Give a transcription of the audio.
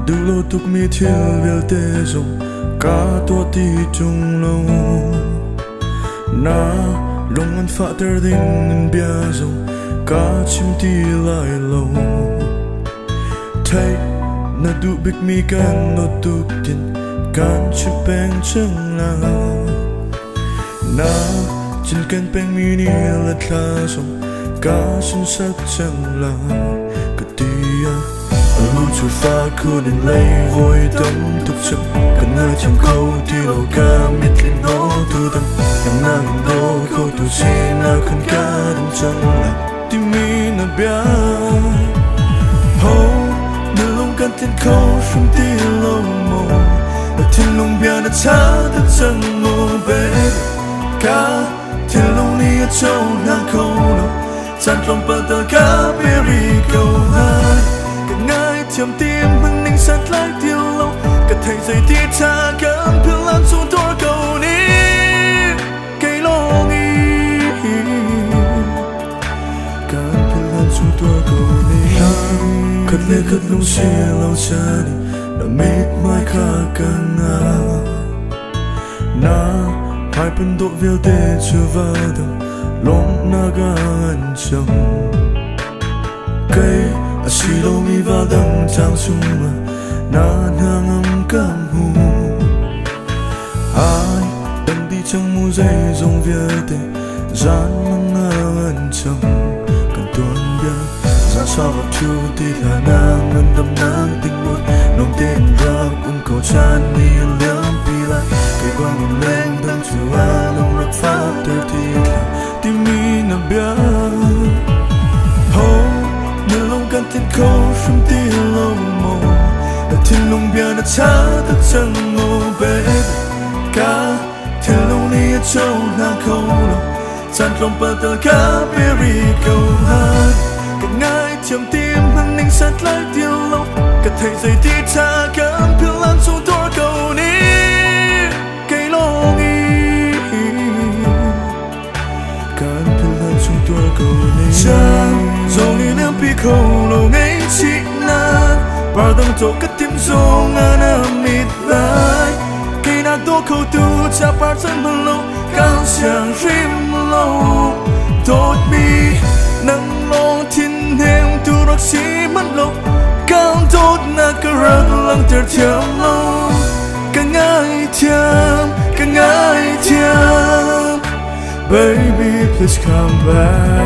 du lo tuk mi thil vel te zong ka to ti chung lo na long an fa ter ding an bia zong ka chim ti lai lo thai na du big mi kan no tuk tin kan chu peng chung la na chin kan peng mi ni la thla zong ka sun sak chang la ka tia lu chu fa khu nên lấy vui tâm tục chậm cần nơi trong câu thì lâu ca miết lên nó tu tâm em nàng đâu câu tu chi na khăn ca đừng chẳng là tim mi na bia ho nơi lòng can thiên câu from ti lâu mồ ở thiên lòng bia đã cha được chẳng mồ bể ca thiên lòng ni ở châu nàng câu đâu chăn lòng bờ tờ cá berry câu hai chầm tim hân ninh sát lại tiêu lâu cả thầy dạy tiết cha cảm thương lan xuống tôi cầu ní cây lo nghi cảm thương lan xuống tôi cầu ní khất lê khất lông xìa lâu cha đi đã mệt mỏi khá càng ngà na hai bên độ viêu tê chưa vào đâu lông na ga ăn chồng cây si lo mi va dang chang suma na hang am kam hu ai đừng đi trong mu dây dòng việt gian mang ngang chang cần tuôn bia gian sao vào chu ti là nàng ngân đâm nàng tình buồn nồng tên ra cũng cầu chan đi liếm pi lại cây quang ngọn lên đâm chu a nồng rập pháp ter thì tim mi na biaกันthiên câu from ti lâu mồ ở thiên lòng bia đã cha được chẳng ngô bể cá thiên lòng ni ở châu nàng câu lâu chăn lòng bờ tờ cá berry câu hai càng ngại chầm tim hân ninh sát lại tiêu lâu cả thầy dạy tiết cha cảm thương lan xuống tôi cầu ní cây lo nghi cảm thương lan xuống tôi cầu ní dòng đi ném pi khâu lâu ngay chị na bao đông tổ cất tim dòng anh mít lại khi na tô khâu tu cha bao chân bao lâu cao chẳng rim lâu tốt mi nắng lo thiên heng tu rắc xí mất lâu cao tốt na cơ rắc lăng ter thiam lâu càng ngại thiam baby please come back.